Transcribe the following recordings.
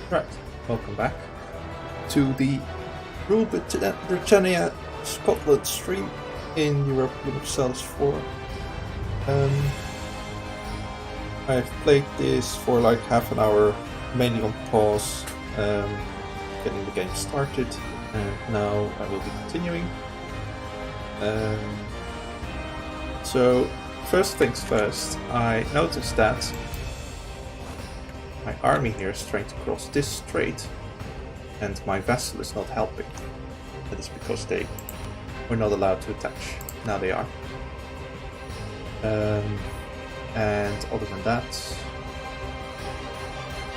Right, welcome back to the Rule Britannia Scotland stream in Europe Universalis 4. I've played this for like half an hour, mainly on pause, getting the game started, and now I will be continuing. So, first things first, I noticed that my army here is trying to cross this strait, and my vessel is not helping. That is because they were not allowed to attach. Now they are. And other than that,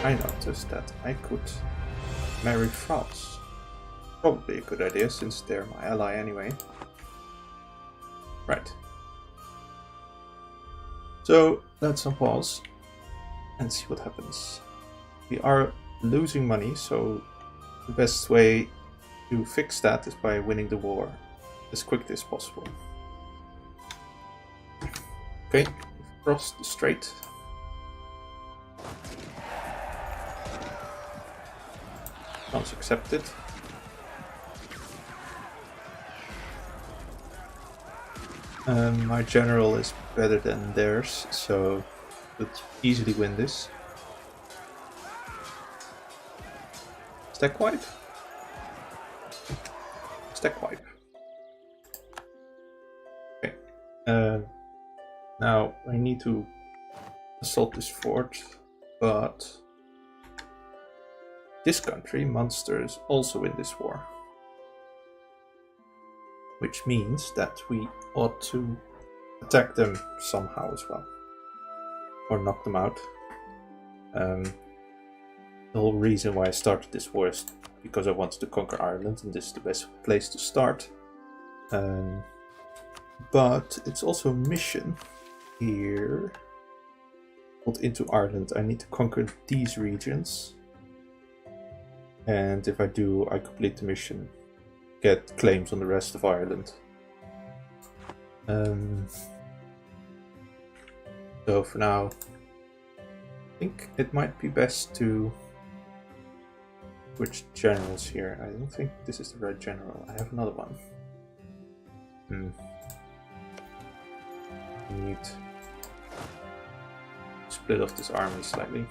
I noticed that I could marry France. Probably a good idea since they're my ally anyway. Right. So let's unpause and see what happens. We are losing money, so the best way to fix that is by winning the war as quickly as possible. Okay, we've crossed the strait. France accepted. My general is better than theirs, so could easily win this. Stack wipe? Stack wipe. Okay. Now I need to assault this fort, but this country, Munster, is also in this war. Which means that we ought to attack them somehow as well. Or knock them out. The whole reason why I started this war is because I wanted to conquer Ireland, and this is the best place to start. But it's also a mission here called Into Ireland. I need to conquer these regions, and if I do, I complete the mission, get claims on the rest of Ireland. So for now, I think it might be best to switch generals here. I don't think this is the right general. I have another one. I need to split off this army slightly.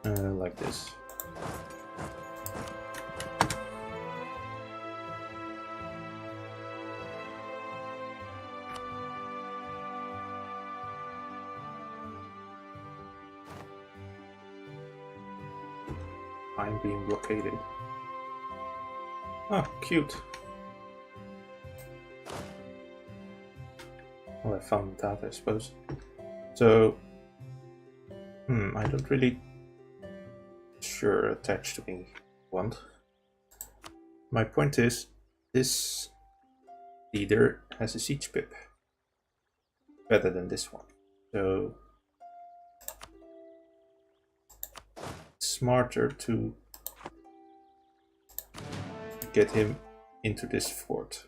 Like this. I'm being blockaded. Ah, cute. Well, I found it out, I suppose. So, I don't really sure attached to me want. My point is, this leader has a siege pip better than this one, so it's smarter to get him into this fort.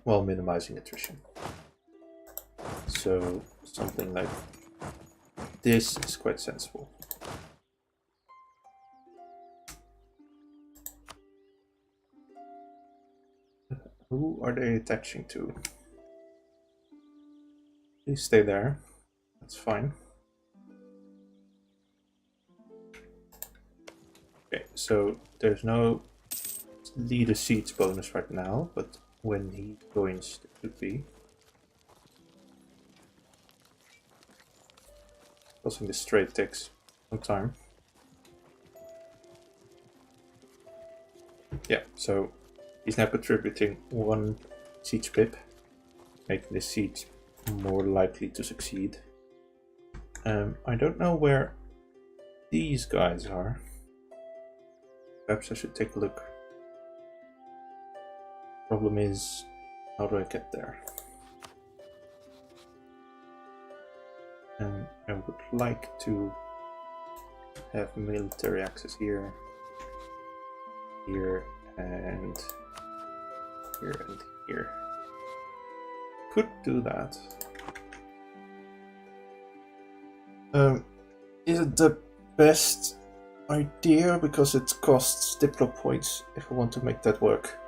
While minimizing attrition. So something like this is quite sensible. Who are they attaching to? Please stay there. That's fine. Okay, so there's no leader siege bonus right now, but when he joins, there should be. Crossing the strait takes some time. Yeah, so he's now contributing 1 siege pip, making the siege more likely to succeed. I don't know where these guys are. Perhaps I should take a look. Problem is, how do I get there? And I would like to have military access here, here, and here and here. Could do that. Is it the best idea because it costs diplo points if I want to make that work?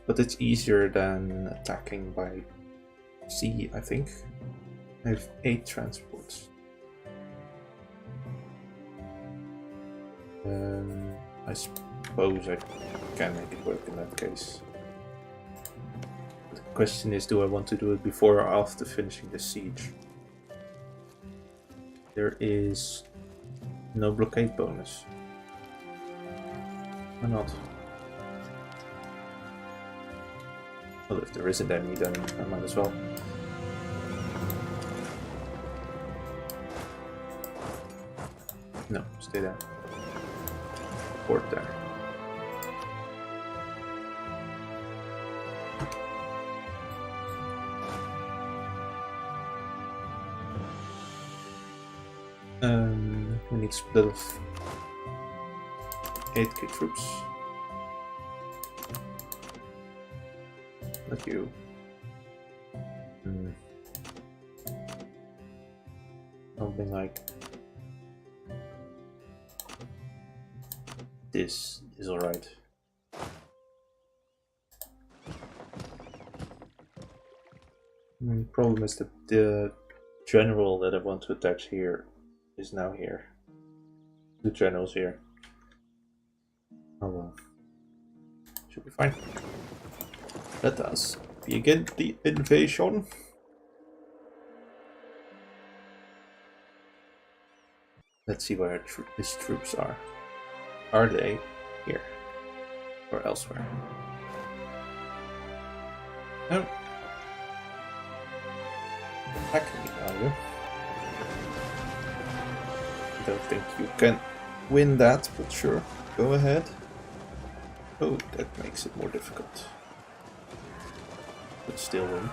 But it's easier than attacking by sea, I think. I have 8 transports. I suppose I can make it work in that case. The question is, do I want to do it before or after finishing the siege? There is no blockade bonus. Why not? Well, if there isn't any, then I might as well. No, stay there. Port there. We need a split of 8k troops. Not you. Something like this is alright. The problem is that the general that I want to attach here is now here. The general's here. Oh well. Should be fine. Let us begin the invasion. Let's see where his troops are. Are they here or elsewhere? No. Attacking me, are you? I don't think you can win that, but sure, go ahead. Oh, that makes it more difficult. But still win.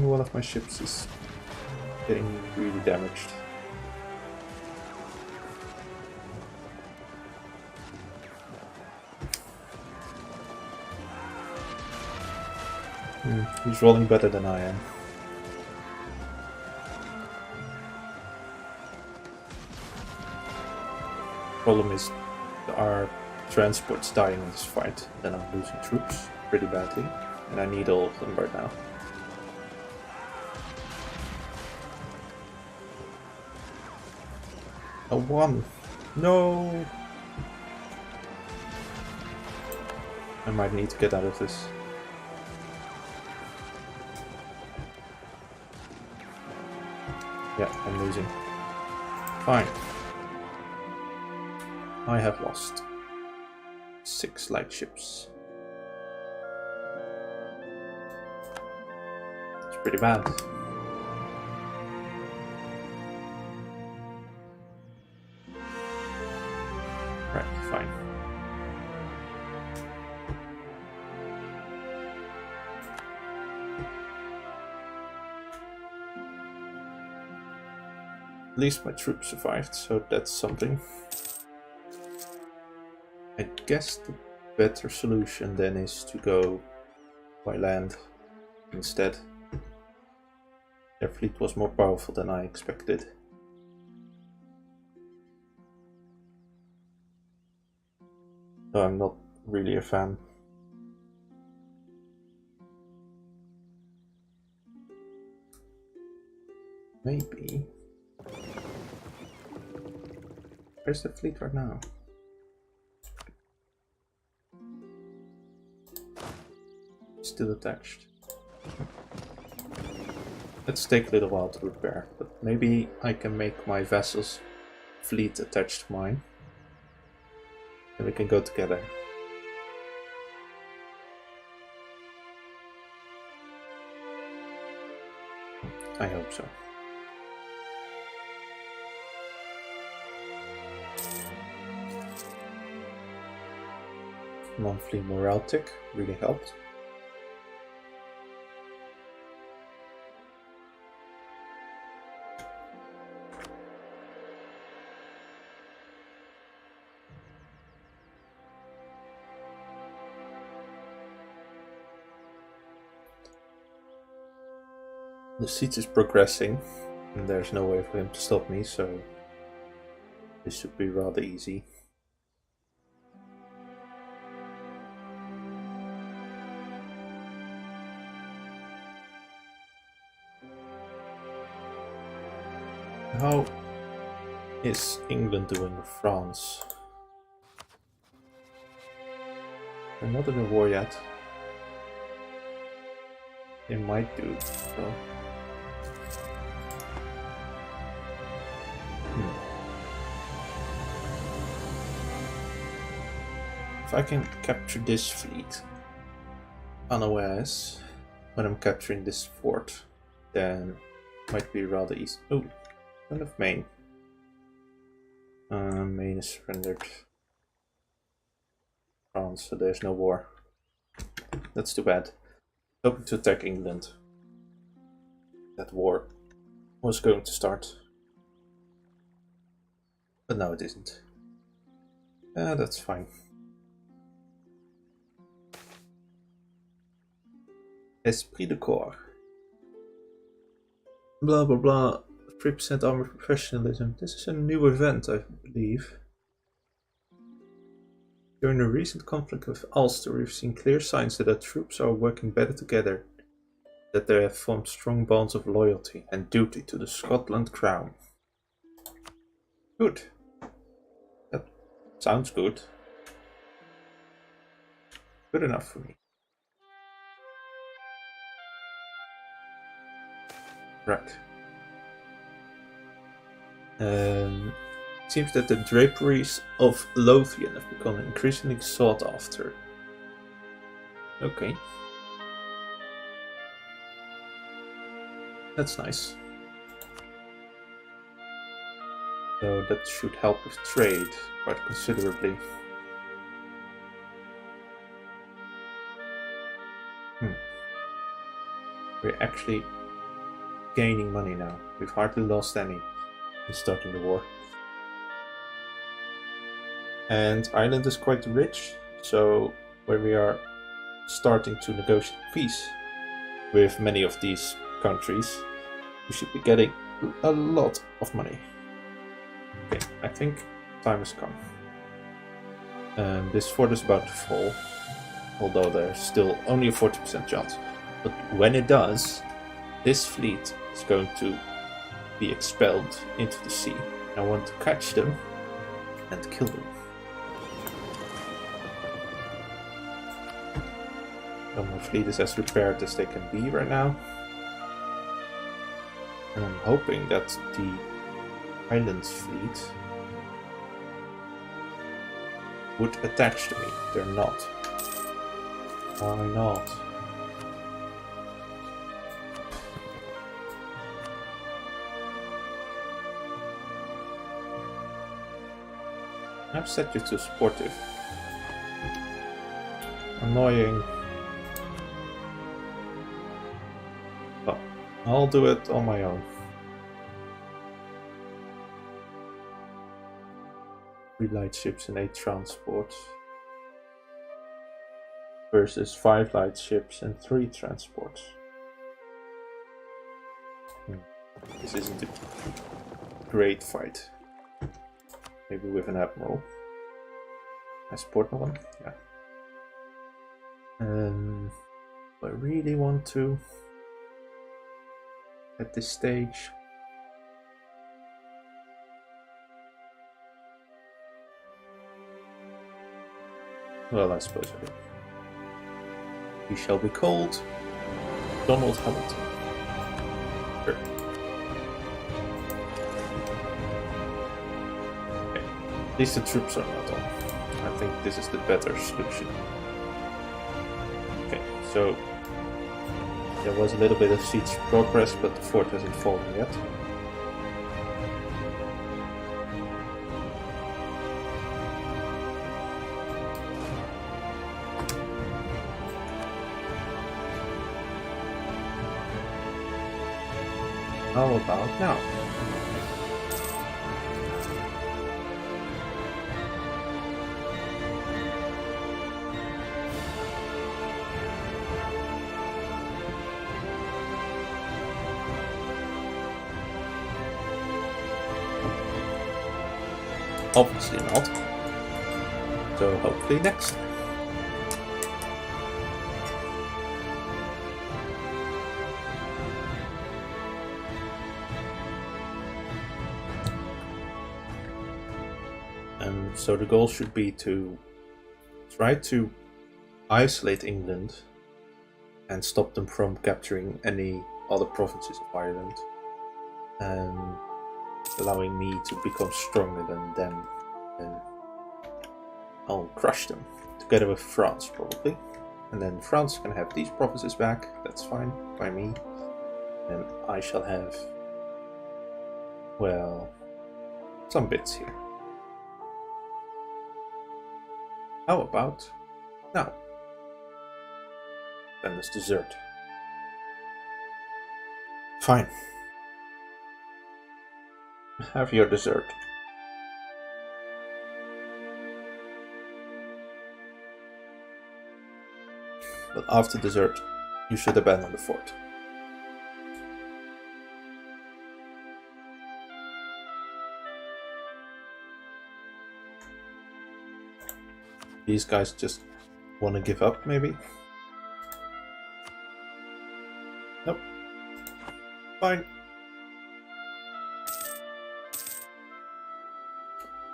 One of my ships is getting really damaged. He's rolling better than I am. Problem is, our transport's dying in this fight, then I'm losing troops pretty badly, and I need all of them right now. A 1. No! I might need to get out of this. Yeah, I'm losing. Fine. I have lost 6 light ships. It's pretty bad. Right, fine. At least my troops survived, so that's something. I guess the better solution then is to go by land instead. Their fleet was more powerful than I expected. So I'm not really a fan. Maybe. Where's the fleet right now? Still attached. Let's take a little while to repair, but maybe I can make my vessel's fleet attached to mine. And we can go together. I hope so. Monthly morale tick really helped. The siege is progressing, and there's no way for him to stop me, so this should be rather easy. How is England doing with France? They're not in a war yet. They might do, so. If I can capture this fleet unawares when I'm capturing this fort, then it might be rather easy. Oh, kind of Maine. Maine is surrendered. France, so there's no war. That's too bad. Hoping to attack England. That war was going to start. But now it isn't. That's fine. Esprit de corps. Blah blah blah. 3% armor professionalism. This is a new event, I believe. During the recent conflict with Ulster, we've seen clear signs that our troops are working better together, that they have formed strong bonds of loyalty and duty to the Scotland Crown. Good. That sounds good. Good enough for me. Right. It seems that the draperies of Lothian have become increasingly sought after. Okay. That's nice. So that should help with trade quite considerably. We're actually gaining money now. We've hardly lost any in starting the war. And Ireland is quite rich, so when we are starting to negotiate peace with many of these countries, we should be getting a lot of money. Okay, I think time has come. This fort is about to fall, although there's still only a 40% chance. But when it does, this fleet is going to be expelled into the sea. I want to catch them and kill them. So my fleet is as repaired as they can be right now. And I'm hoping that the Islands fleet would attach to me. They're not. Why not? I've set you to sportive. Annoying. But I'll do it on my own. 3 light ships and 8 transports. Versus 5 light ships and 3 transports. This isn't a great fight. Maybe with an admiral. I support no one? Yeah. Do I really want to at this stage? Well, I suppose I do. He shall be called Donald Hamilton. Sure. Okay. At least the troops are not on. I think this is the better solution. Okay, so there was a little bit of siege progress, but the fort hasn't fallen yet. How about now? Obviously not. So hopefully next time. So the goal should be to try to isolate England and stop them from capturing any other provinces of Ireland, and allowing me to become stronger than them. And I'll crush them together with France probably, and then France can have these provinces back. That's fine by me, and I shall have, well, some bits here. How about now? Then this dessert. Fine. Have your dessert. But after dessert, you should abandon the fort. These guys just want to give up, maybe? Nope. Fine.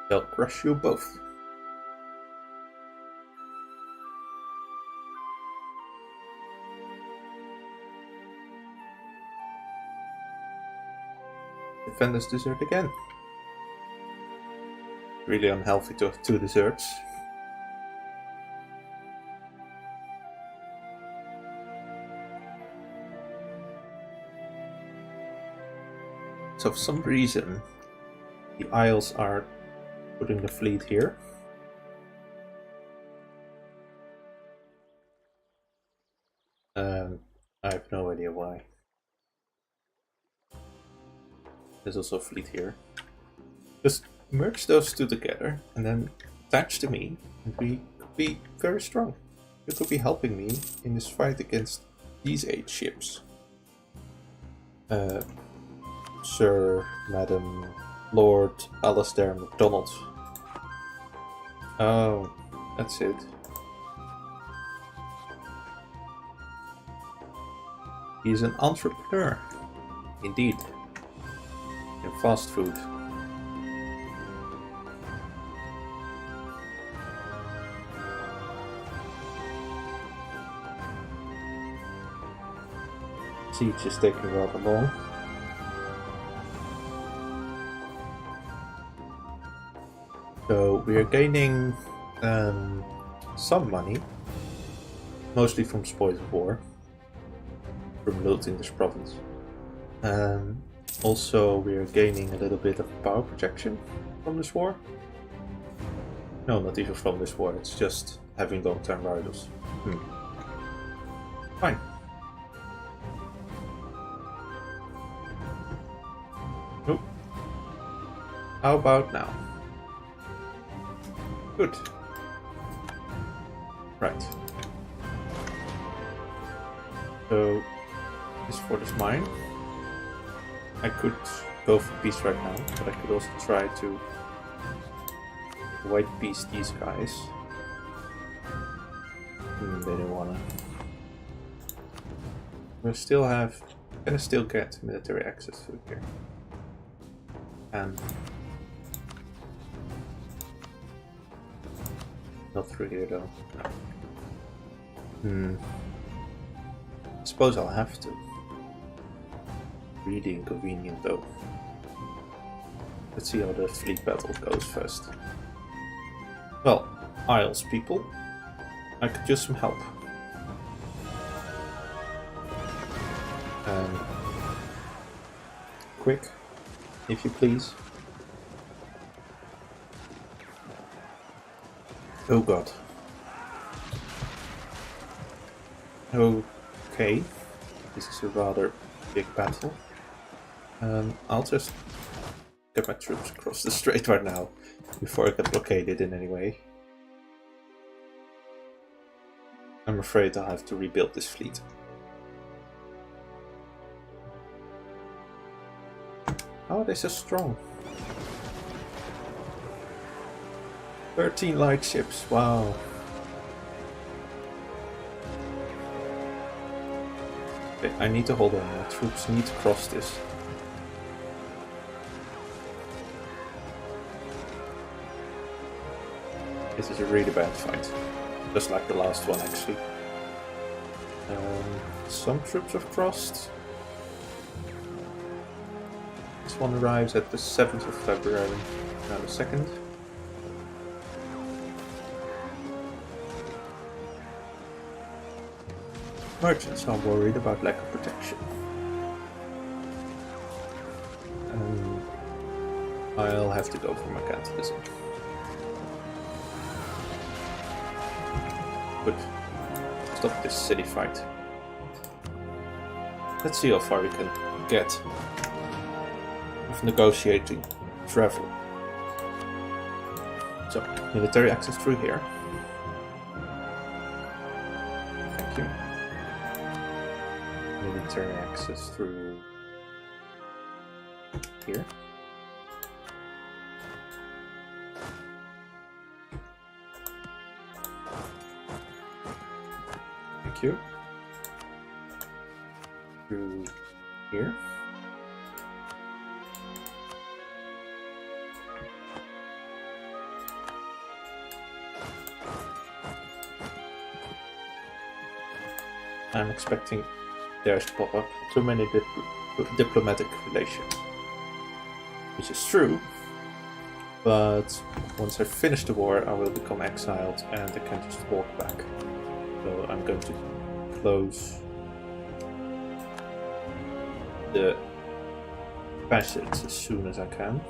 They'll crush you both. Defend this dessert again. Really unhealthy to have two desserts. So for some reason, the Isles are putting the fleet here. I have no idea why. There's also a fleet here. Just merge those two together and then attach to me, and we could be very strong. You could be helping me in this fight against these 8 ships. Sir, Madam, Lord, Alistair MacDonald. Oh, that's it. He's an entrepreneur, indeed, in fast food. Siege is taking rather long. So we are gaining some money, mostly from spoils of war, from looting this province. Also, we are gaining a little bit of power projection from this war. No, not even from this war, it's just having long-term rivals. Fine. Nope. How about now? Good. Right. So, this fort is mine. I could go for peace right now, but I could also try to white peace these guys. They don't wanna. We still have, gonna still get military access through here. And not through here though. No. I suppose I'll have to. Really inconvenient though. Let's see how the fleet battle goes first. Well, Isles people, I could use some help. Quick, if you please. Oh god. Okay, this is a rather big battle. I'll just get my troops across the strait right now, before I get blockaded in any way. I'm afraid I'll have to rebuild this fleet. How are they so strong? 13 light ships, wow. Okay, I need to hold on, my troops need to cross this. This is a really bad fight. Just like the last one, actually. Some troops have crossed. This one arrives at the 7th of February, now the 2nd. Merchants are worried about lack of protection. I'll have to go for mercantilism. Good. Stop this city fight. Let's see how far we can get with negotiating travel. So, military access through here. Thank you. Military access through here. Thank you. Through here. I'm expecting theirs to pop up. Too many diplomatic relations. Which is true, but once I finish the war I will become exiled and I can just walk back. So I'm going to close the passage as soon as I can.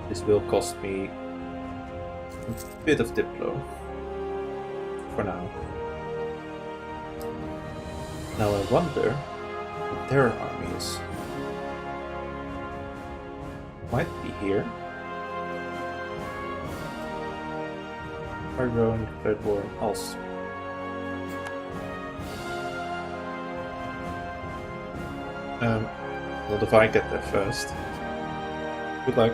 This will cost me a bit of diplo for now. Now I wonder what their army is. Might be here. Argon declared war on Ulster. Not if I get there first. Good luck.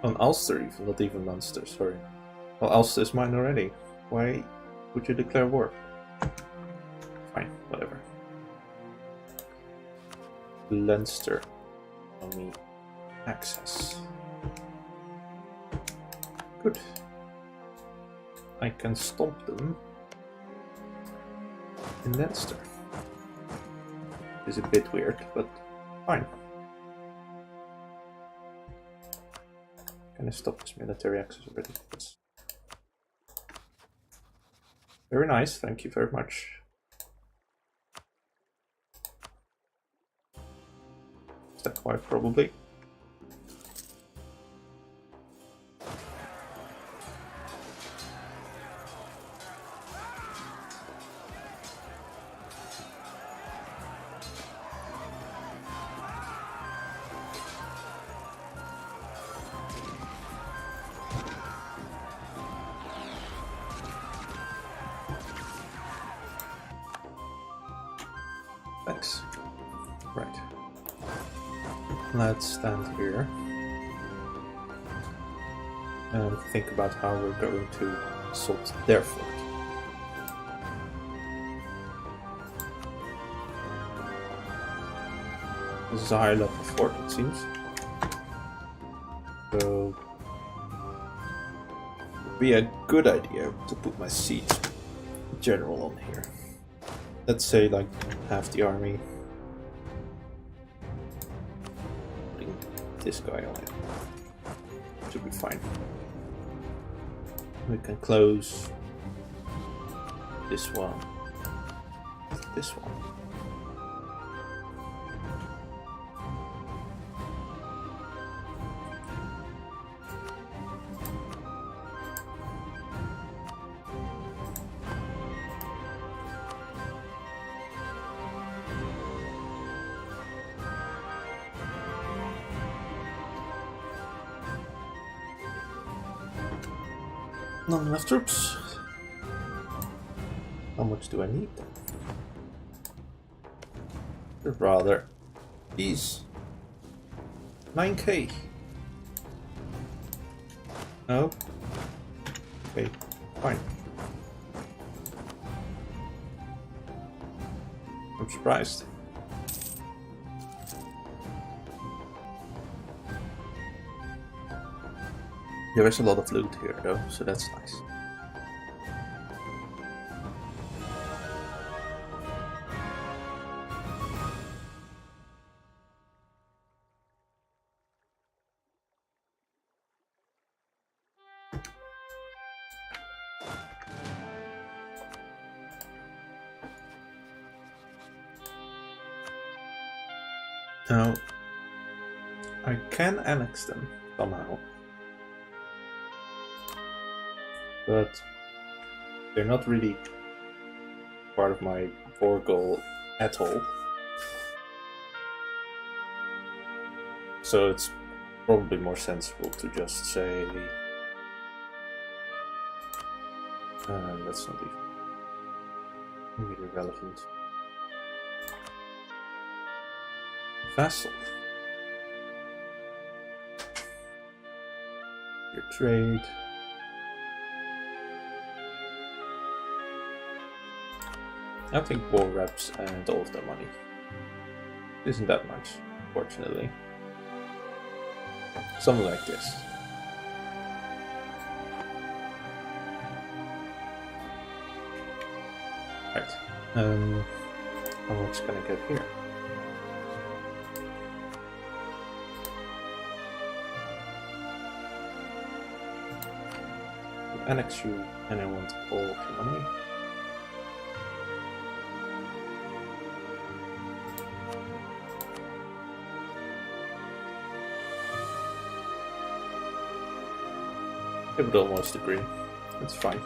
On Ulster even, not even Munster, sorry. Well, Ulster is mine already. Why would you declare war? Fine, whatever. Leinster. Allow me access. Good. I can stomp them in Leinster. It's a bit weird, but fine. Can I stop this military access already? Yes. Very nice, thank you very much. Step 5 probably. Thanks. Right. Let's stand here and think about how we're going to assault their fort. This is a high level fort, it seems. So it would be a good idea to put my siege general on here. Let's say like half the army. Putting this guy on it. Should be fine. We can close this one. This one. Not enough troops. How much do I need then? Rather, these 9k. No? Okay, fine. I'm surprised. There is a lot of loot here though, so that's nice. Now, I can annex them somehow, but they're not really part of my war goal at all. So it's probably more sensible to just say, that's not even really relevant. Vassal. Your trade. I think war reps and all of their money. Isn't that much, fortunately. Something like this. Right. How much can I get here? Annex you, and I want all of your money. I would almost agree. That's fine.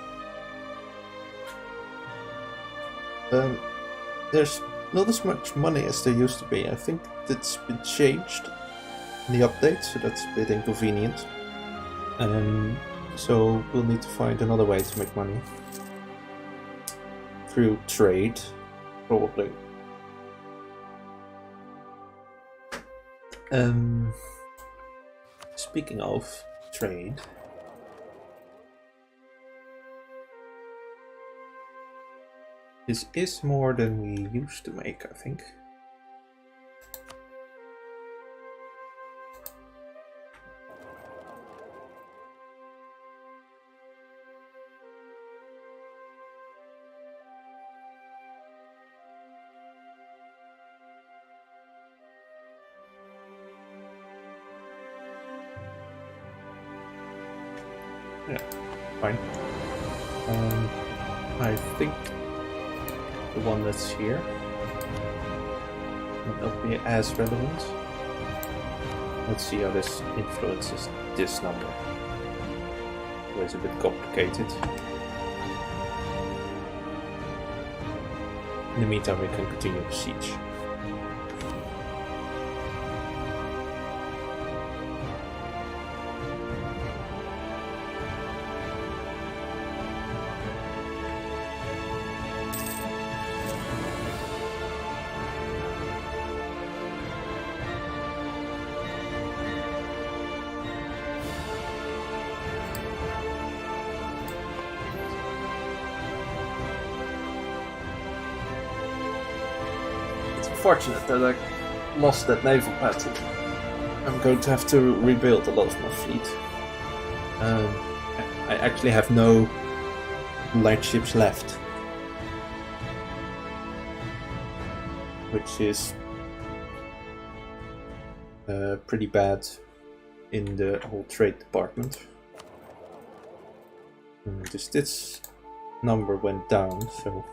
There's not as much money as there used to be. I think that's been changed in the update, so that's a bit inconvenient. So we'll need to find another way to make money. Through trade, probably. Speaking of trade, this is more than we used to make, I think. Yeah, fine. I think the one that's here might not be as relevant. Let's see how this influences this number. It's a bit complicated. In the meantime, we can continue the siege. Fortunate that I lost that naval battle. I'm going to have to rebuild a lot of my fleet. I actually have no light ships left, which is pretty bad in the whole trade department. This number went down, so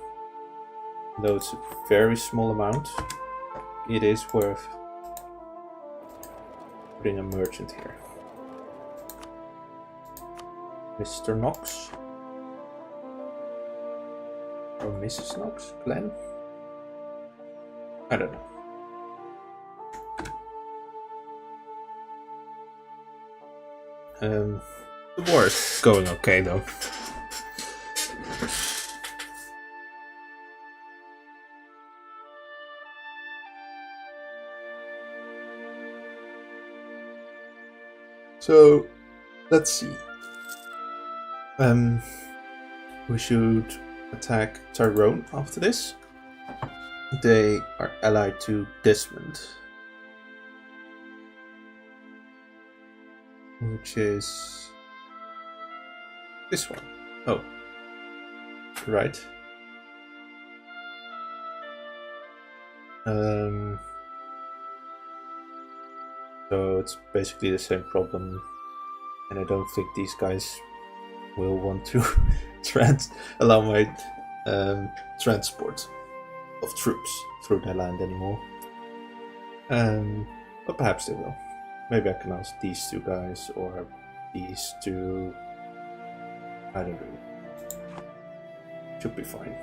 though it's a very small amount, it is worth putting a merchant here. Mr. Knox? Or Mrs. Knox? Glenn? I don't know. The war is going okay though. So, let's see. We should attack Tyrone after this. They are allied to Desmond, which is this one. Oh, right. So it's basically the same problem, and I don't think these guys will want to allow my transport of troops through their land anymore. But perhaps they will. Maybe I can ask these two guys or these two. I don't know. Should be fine.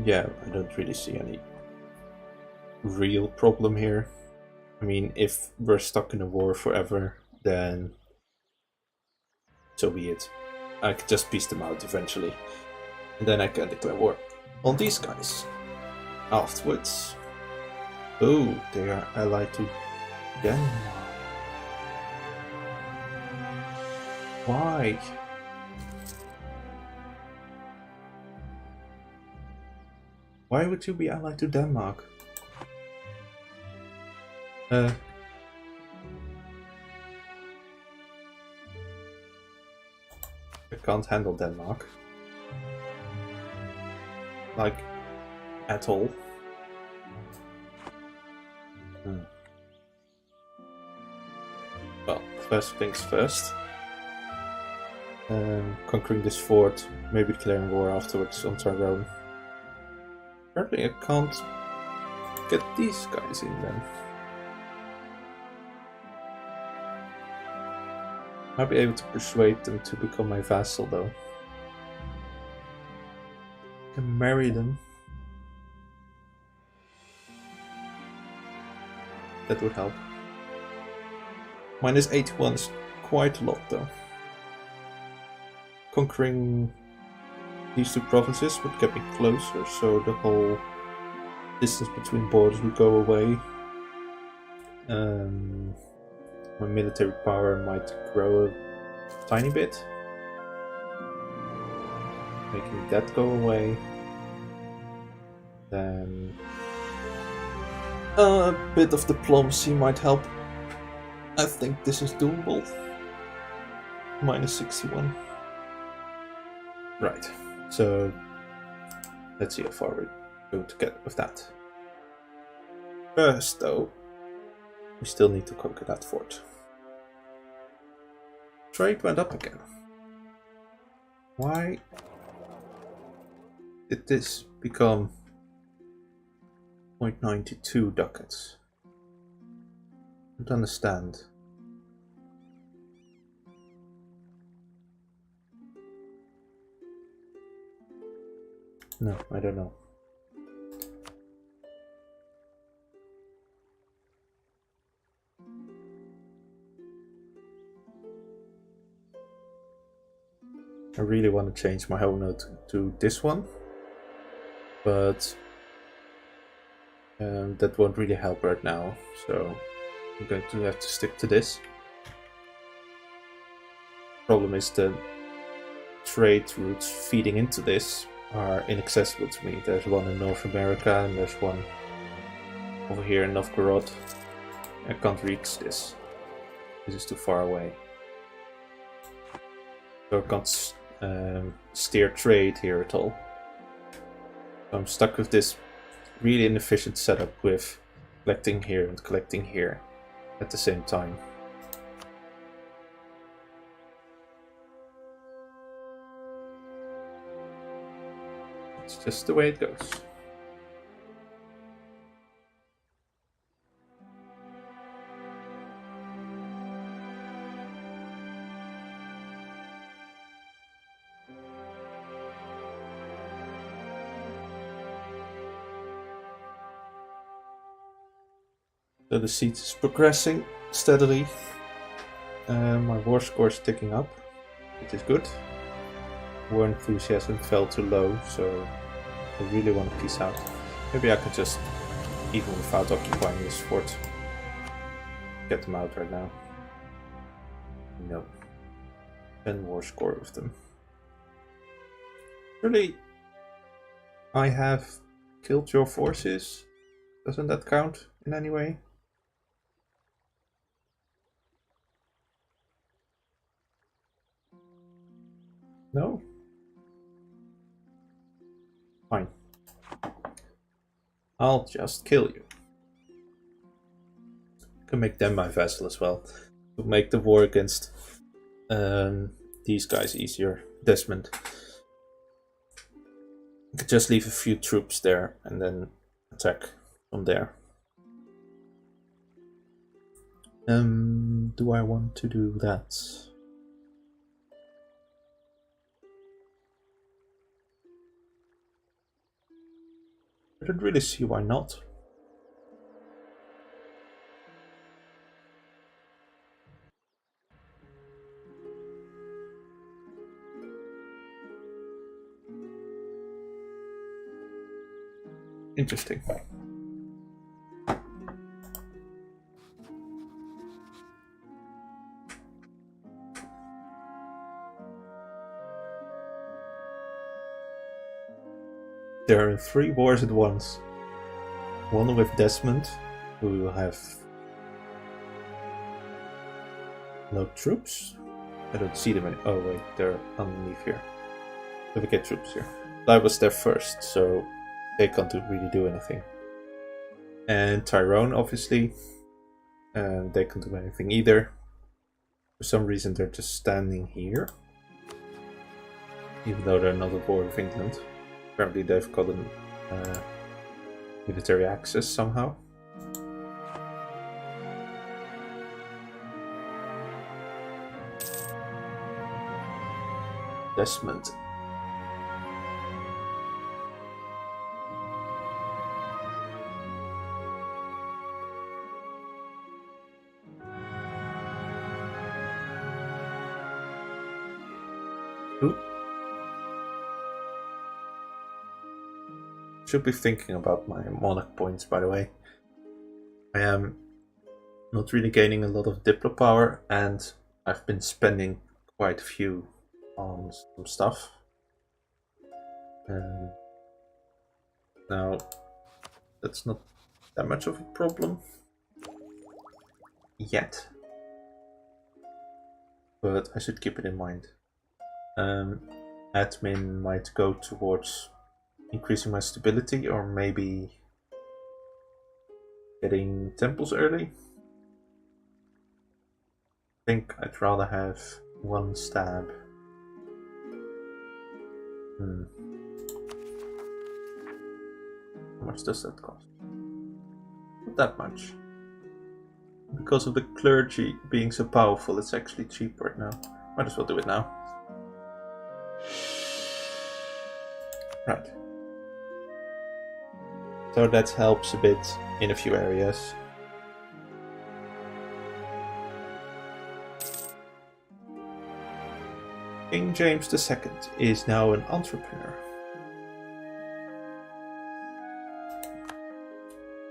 Yeah, I don't really see any real problem here. I mean, if we're stuck in a war forever, then so be it. I could just piece them out eventually. And then I can declare war on these guys. Afterwards. Oh, they are allied to Denmark. Why? Why would you be allied to Denmark? I can't handle Denmark. Like, at all. Well, first things first. Conquering this fort, maybe declaring war afterwards on Tyrone. Apparently I can't get these guys in then. Might be able to persuade them to become my vassal though. I can marry them. That would help. Minus 81 is quite a lot though. Conquering these two provinces would get me closer, so the whole distance between borders would go away. My military power might grow a tiny bit, making that go away. Then a bit of diplomacy might help. I think this is doable. Minus 61. Right, so let's see how far we're going to get with that. First though, we still need to conquer that fort. Trade went up again. Why did this become 0.92 ducats? I don't understand. No, I don't know. I really want to change my home node to this one, but that won't really help right now, so I'm going to have to stick to this. Problem is the trade routes feeding into this are inaccessible to me. There's one in North America and there's one over here in Novgorod. I can't reach this. This is too far away. So I can't steer trade here at all. So I'm stuck with this really inefficient setup with collecting here and collecting here at the same time. It's just the way it goes. So the siege is progressing steadily. My war score is ticking up, which is good. War enthusiasm fell too low, so I really want to peace out. Maybe I could just, even without occupying this fort, get them out right now. No. 10 war score with them. Really? I have killed your forces? Doesn't that count in any way? No? Fine. I'll just kill you. Can make them my vassal as well. To make the war against these guys easier. Desmond. I could just leave a few troops there and then attack from there. Do I want to do that? I don't really see why not. Interesting. There are 3 wars at once. One with Desmond, who have no troops. I don't see them any. Oh wait, they're underneath here. So we get troops here. I was there first, so they can't really do anything. And Tyrone, obviously, and they can't do anything either. For some reason, they're just standing here, even though they're not at war with England. Apparently, they've gotten military access somehow. Desmond. Ooh. Should be thinking about my monarch points, by the way. I am not really gaining a lot of diplo power, and I've been spending quite a few on some stuff. Now, that's not that much of a problem yet, but I should keep it in mind. Admin might go towards increasing my stability, or maybe getting temples early. I think I'd rather have 1 stab. How much does that cost? Not that much. Because of the clergy being so powerful, it's actually cheap right now. Might as well do it now. Right. So that helps a bit in a few areas. King James II is now an entrepreneur.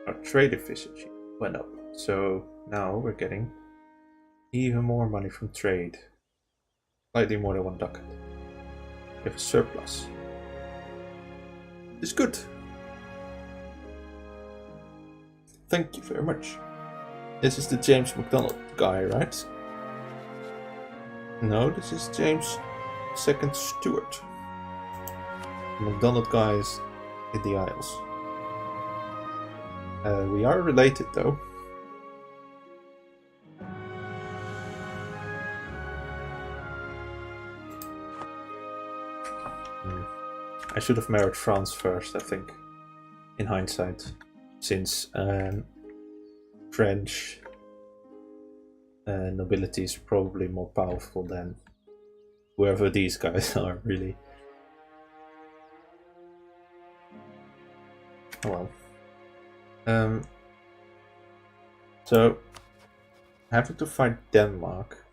Our trade efficiency went up, so now we're getting even more money from trade. Slightly more than 1 ducat. We have a surplus. It's good. Thank you very much. This is the James MacDonald guy, right? No, this is James II Stuart. The MacDonald guys in the Isles. We are related though. I should have married France first, I think, in hindsight, since French nobility is probably more powerful than whoever these guys are, really. Oh well. So, having to fight Denmark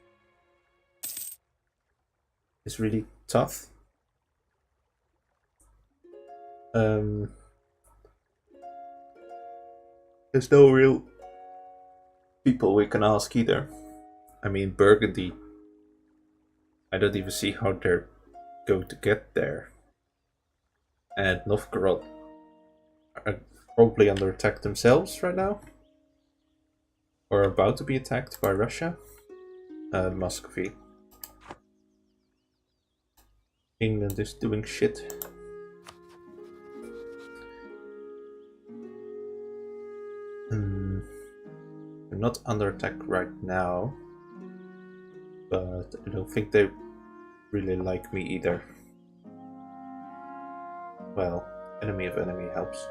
is really tough. There's no real people we can ask either. I mean, Burgundy I don't even see how they're going to get there. And Novgorod are probably under attack themselves right now. Or about to be attacked by Russia. Muscovy. England is doing shit. They're not under attack right now. But I don't think they really like me either. Well, enemy of enemy helps.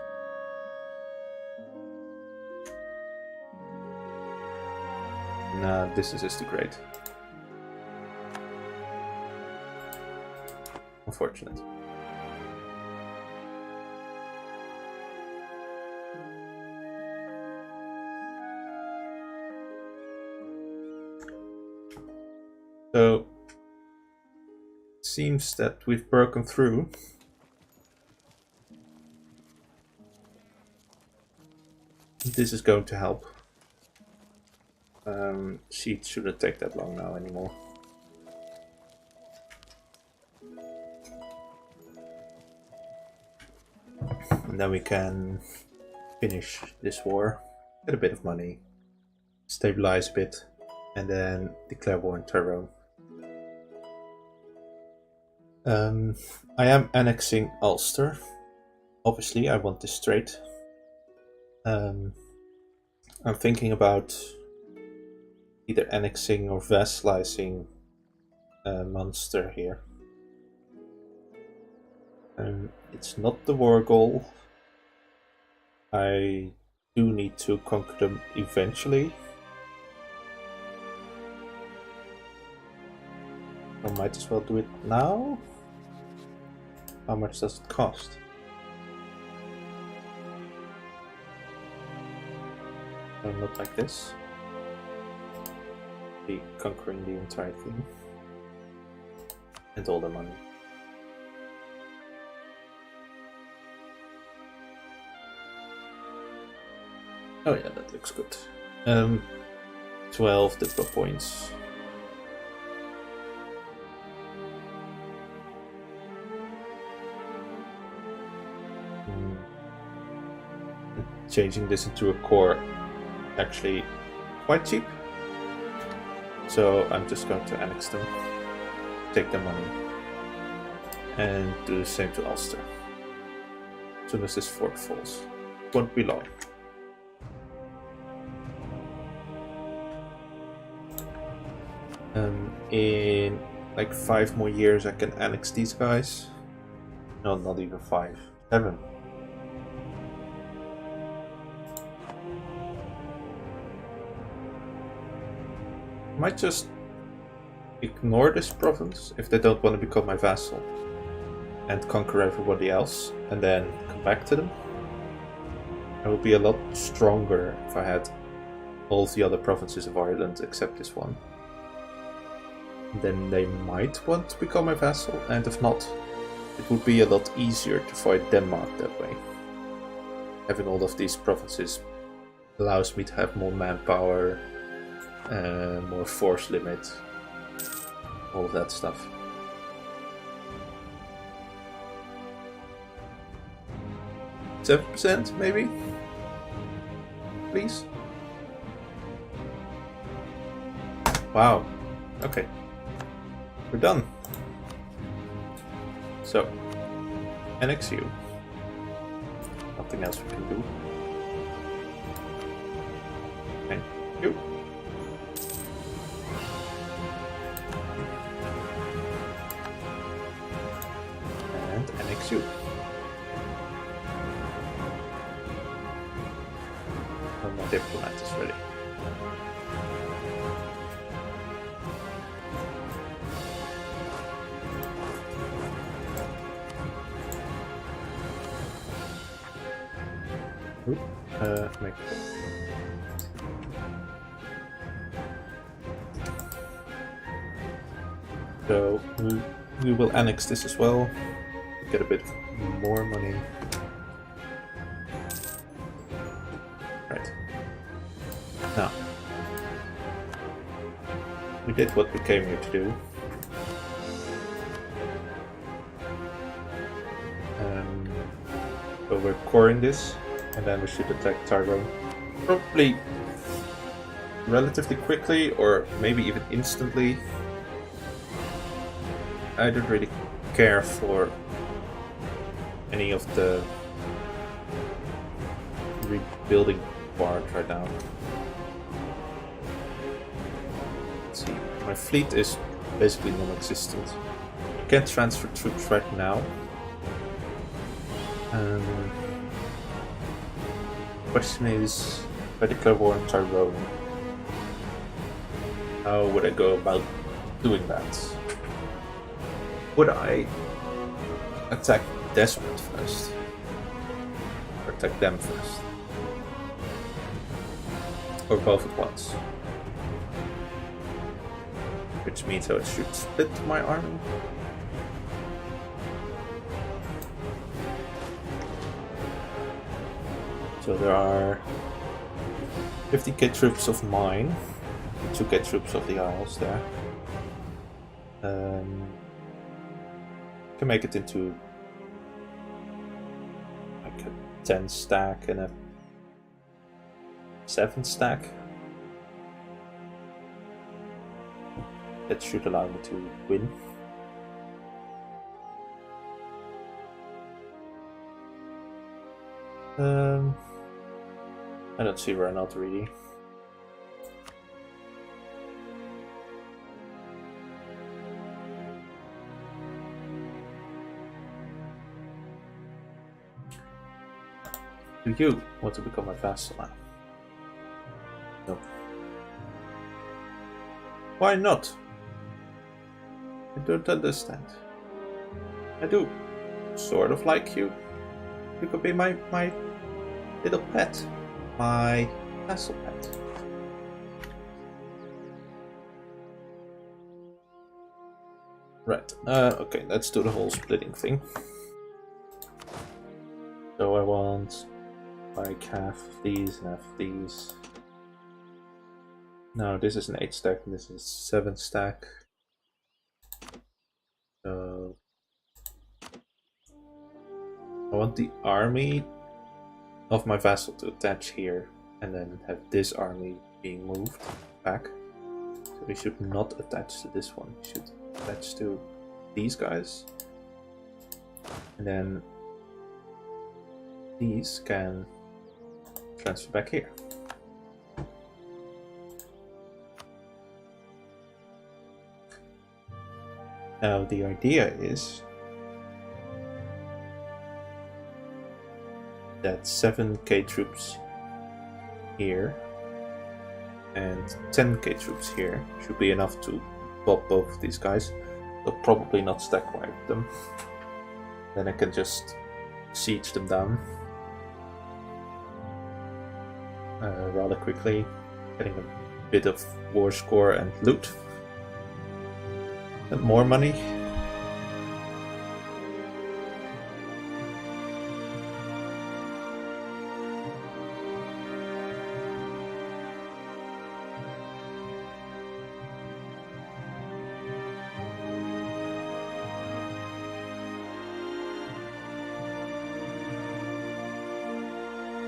Nah, distance is too great. Unfortunate. So, it seems that we've broken through. This is going to help. Siege shouldn't take that long now anymore. And then we can finish this war, get a bit of money, stabilize a bit, and then declare war in Tyrone. I am annexing Ulster. Obviously, I want this straight. I'm thinking about either annexing or vassalizing Munster here. It's not the war goal. I do need to conquer them eventually. I might as well do it now. How much does it cost? No, not like this. Be conquering the entire thing. And all the money. Oh yeah, that looks good. 12 difficult points. Changing this into a core actually quite cheap. So I'm just going to annex them, take their money, and do the same to Ulster. As soon as this fort falls. Won't be long. In like 5 more years I can annex these guys. No, not even 5. 7. Might just ignore this province if they don't want to become my vassal and conquer everybody else and then come back to them. I would be a lot stronger if I had all the other provinces of Ireland except this one. Then they might want to become my vassal, and if not, it would be a lot easier to fight Denmark that way. Having all of these provinces allows me to have more manpower, more force limit, all of that stuff. %, maybe? Please? Wow. Okay. We're done. So, annex you. Nothing else we can do. Thank you. And annex you. And my diplomat is ready. Make it. So we will annex this as well. Get a bit more money. Right. Now we did what we came here to do. we're coring this, and then we should attack Tyrone. Probably relatively quickly, or maybe even instantly. I don't really care for any of the rebuilding part right now. Let's see, my fleet is basically non-existent. I can't transfer troops right now. Question is, if I declare war on Tyrone, how would I go about doing that? Would I attack Desmond first? Or attack them first? Or both at once? Which means I should split my army. So there are 50k troops of mine, 2k troops of the Isles there. Can make it into like a 10 stack and a 7 stack. That should allow me to win. I don't see where not really. Do you want to become a vassal now? No. Why not? I don't understand. I do sort of like you. You could be my little pet. My vassal pet. Right, okay, let's do the whole splitting thing. So I want like half of these and half of these. No, this is an 8 stack and this is 7 stack. So I want the army of my vassal to attach here and then have this army being moved back. So we should not attach to this one, we should attach to these guys. And then these can transfer back here. Now the idea is that 7k troops here and 10k troops here should be enough to pop both of these guys. They'll probably not stack wipe them. Then I can just siege them down rather quickly, getting a bit of war score and loot. And more money.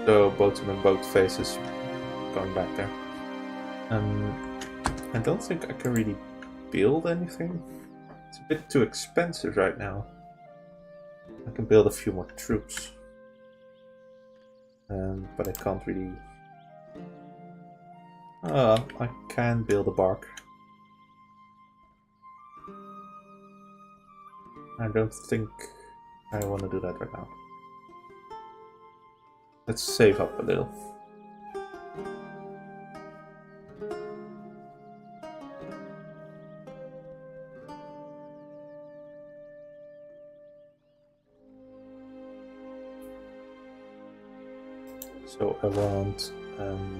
So both of them, both faces going back there. I don't think I can really build anything. It's a bit too expensive right now. I can build a few more troops. But I can't really... I can build a bark. I don't think I want to do that right now. Let's save up a little. So I want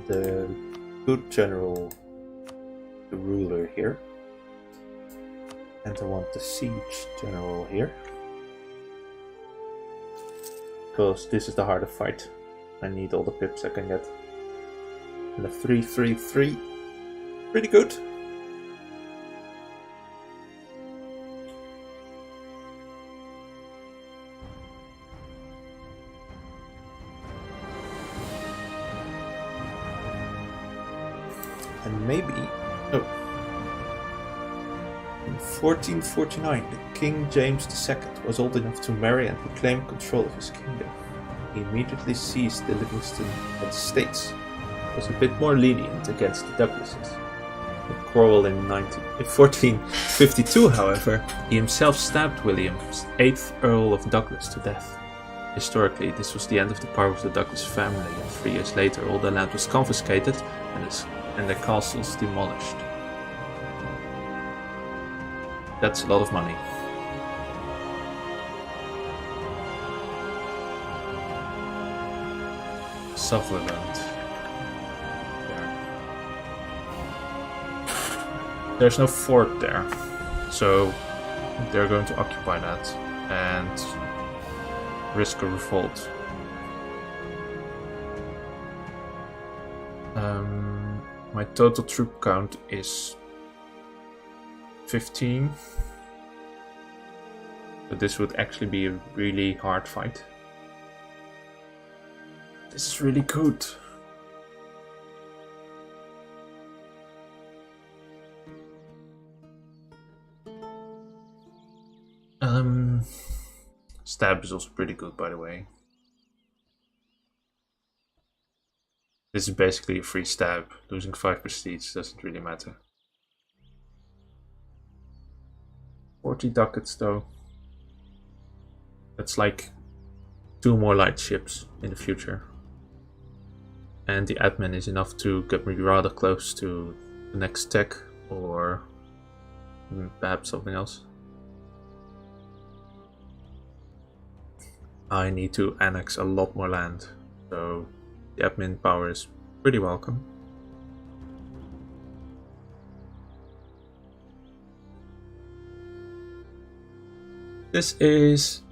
the good general, the ruler here. And I want the siege general here. Because this is the harder fight. I need all the pips I can get. And a 3-3-3. Pretty good. And maybe... Oh. In 1449, the King James II was old enough to marry and reclaim control of his kingdom. He immediately seized the Livingston estates. Was a bit more lenient against the Douglases. The quarrel in 1452, however, he himself stabbed William, 8th Earl of Douglas, to death. Historically, this was the end of the power of the Douglas family, and 3 years later all their land was confiscated and their castles demolished. That's a lot of money. Sutherland. There's no fort there, so they're going to occupy that and risk a revolt. My total troop count is 15, but this would actually be a really hard fight. This is really good. Stab is also pretty good, by the way. This is basically a free stab. Losing 5 prestige doesn't really matter. 40 ducats though. That's like 2 more light ships in the future. And the admin is enough to get me rather close to the next tech or perhaps something else. I need to annex a lot more land, so the admin power is pretty welcome. This is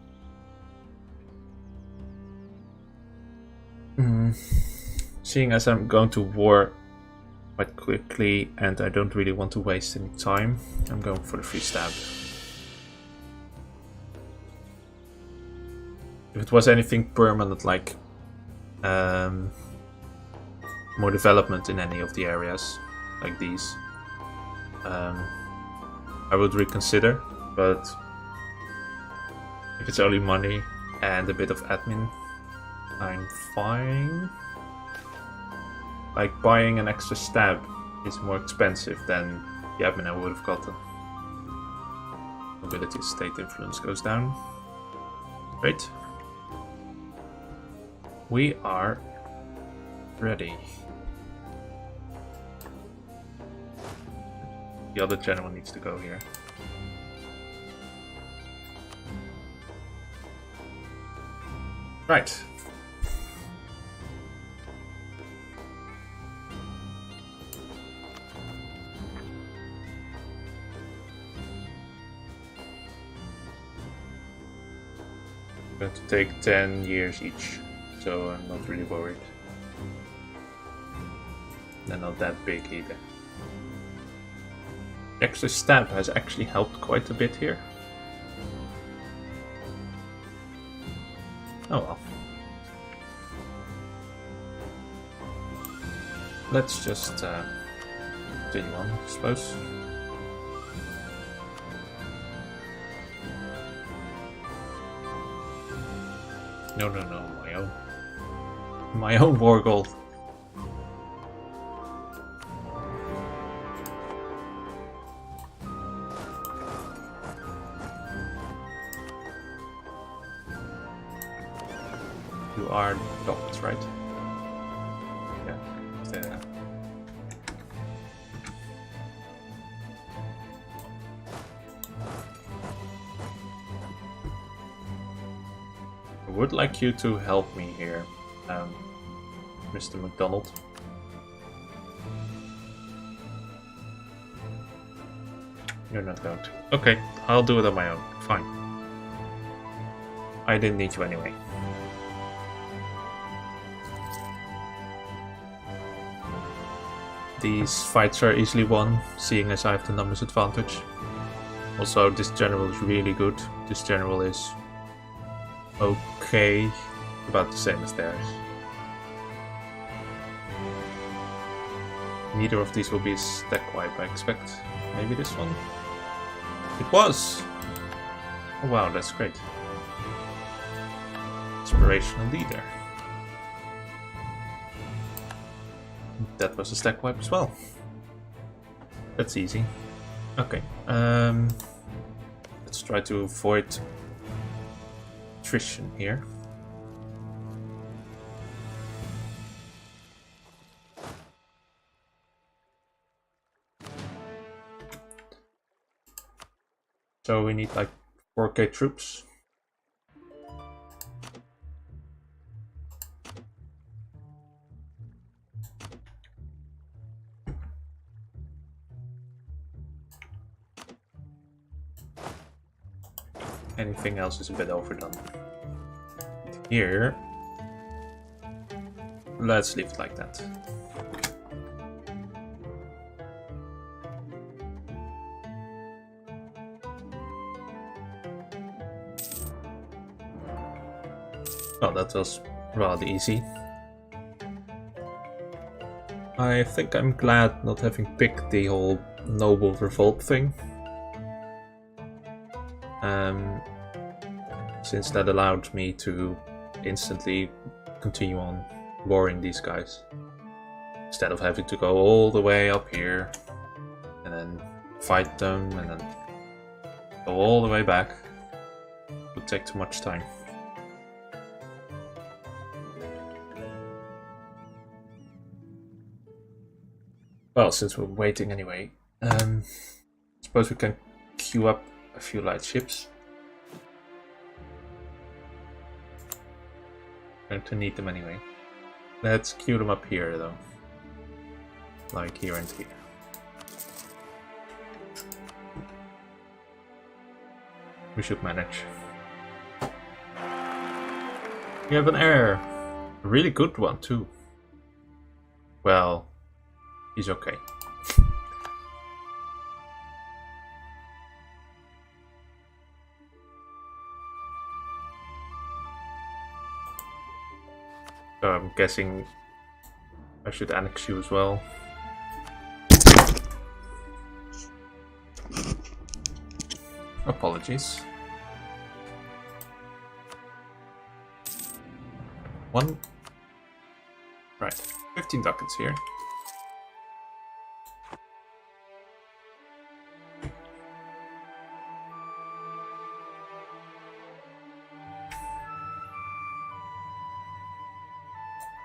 seeing as I'm going to war quite quickly and I don't really want to waste any time, I'm going for the free stab. If it was anything permanent, like more development in any of the areas, like these, I would reconsider, but if it's only money and a bit of admin, I'm fine. Like, buying an extra stab is more expensive than the admin I would have gotten. Mobility state influence goes down. Great. We are ready. The other general needs to go here. Right. Going to take 10 years each. So I'm not really worried. They're not that big either. The extra stab has actually helped quite a bit here. Oh well. Let's just continue on, I suppose. No, my own. My own war gold. You are docked, right? Yeah, there. I would like you to help me here, Mr. McDonald. You're not going to. Okay, I'll do it on my own. Fine. I didn't need you anyway. These fights are easily won, seeing as I have the numbers advantage. Also, this general is really good. This general is okay, about the same as theirs. Neither of these will be a stack wipe, I expect. Maybe this one? It was! Oh wow, that's great. Inspirational leader. That was a stack wipe as well. That's easy. Okay, let's try to avoid attrition here. So we need like 4k troops. Anything else is a bit overdone. Here, let's leave it like that. Well, that was rather easy. I think I'm glad not having picked the whole noble revolt thing. Since that allowed me to instantly continue on warring these guys. Instead of having to go all the way up here and then fight them and then go all the way back. It would take too much time. Well, since we're waiting anyway, suppose we can queue up a few light ships. Going to need them anyway. Let's queue them up here though. Like here and here. We should manage. We have an heir. A really good one too. Well, he's okay. So I'm guessing I should annex you as well. Apologies. One. Right, 15 ducats here.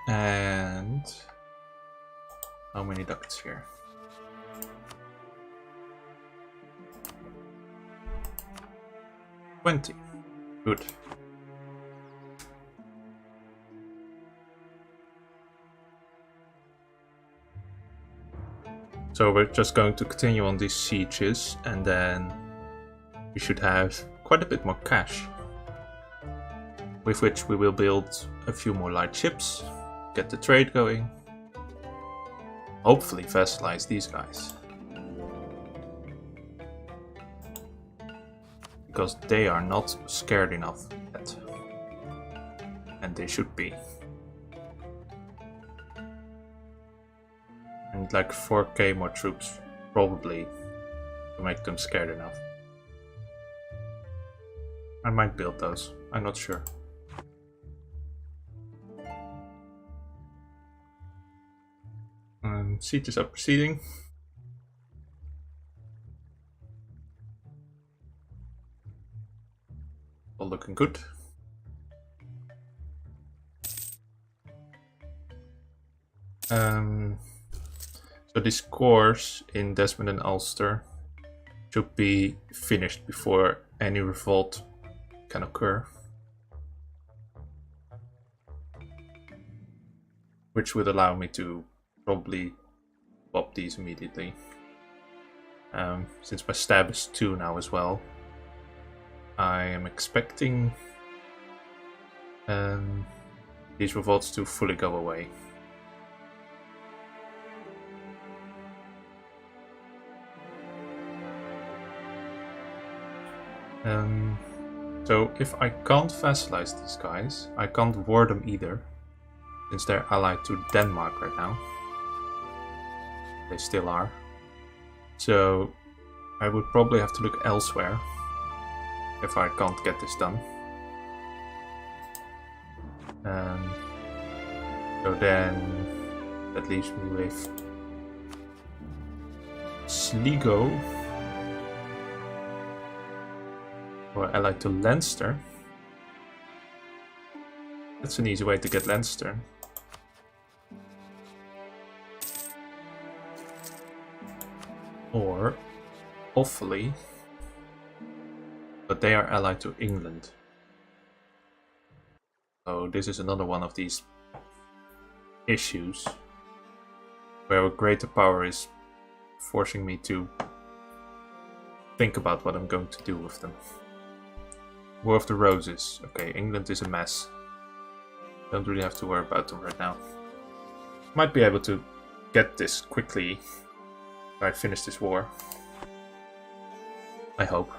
And how many ducats here? $20. Good. So we're just going to continue on these sieges, and then we should have quite a bit more cash, with which we will build a few more light ships, get the trade going, hopefully vassalize these guys. Because they are not scared enough yet. And they should be. And like 4k more troops, probably, to make them scared enough. I might build those, I'm not sure. Sieges are proceeding. All looking good. So these cores in Desmond and Ulster should be finished before any revolt can occur. Which would allow me to probably pop these immediately. Since my stab is 2 now as well, I am expecting these revolts to fully go away. So if I can't vassalize these guys, I can't war them either, since they're allied to Denmark right now. They still are. So I would probably have to look elsewhere if I can't get this done. So then that leaves me with Sligo, or allied to Leinster. That's an easy way to get Leinster. Or Offaly, but they are allied to England. So this is another one of these issues where a greater power is forcing me to think about what I'm going to do with them. War of the Roses. Okay, England is a mess. Don't really have to worry about them right now. Might be able to get this quickly if I finish this war. I hope.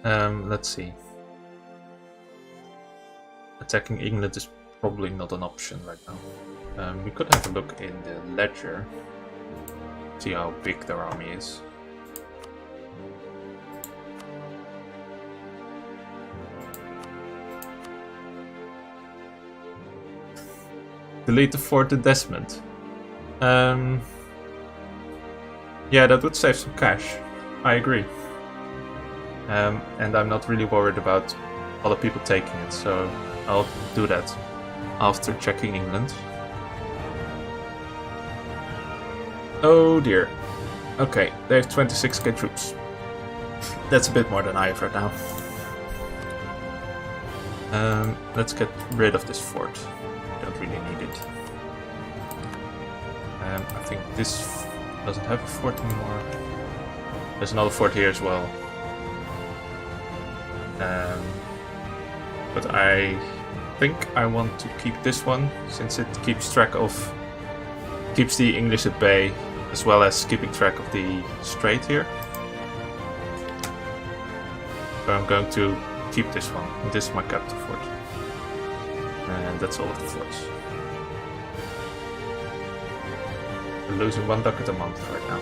Let's see. Attacking England is probably not an option right now. We could have a look in the ledger, see how big their army is. Delete the fort in Desmond. Yeah, that would save some cash. I agree. And I'm not really worried about other people taking it, so I'll do that after checking England. Oh dear. Okay, they have 26k troops. That's a bit more than I have right now. Let's get rid of this fort. Don't really need it. I think this doesn't have a fort anymore. There's another fort here as well. But I think I want to keep this one since it keeps the English at bay, as well as keeping track of the strait here. So I'm going to keep this one. This is my capital fort. And that's all of the forts. We're losing 1 ducat a month right now.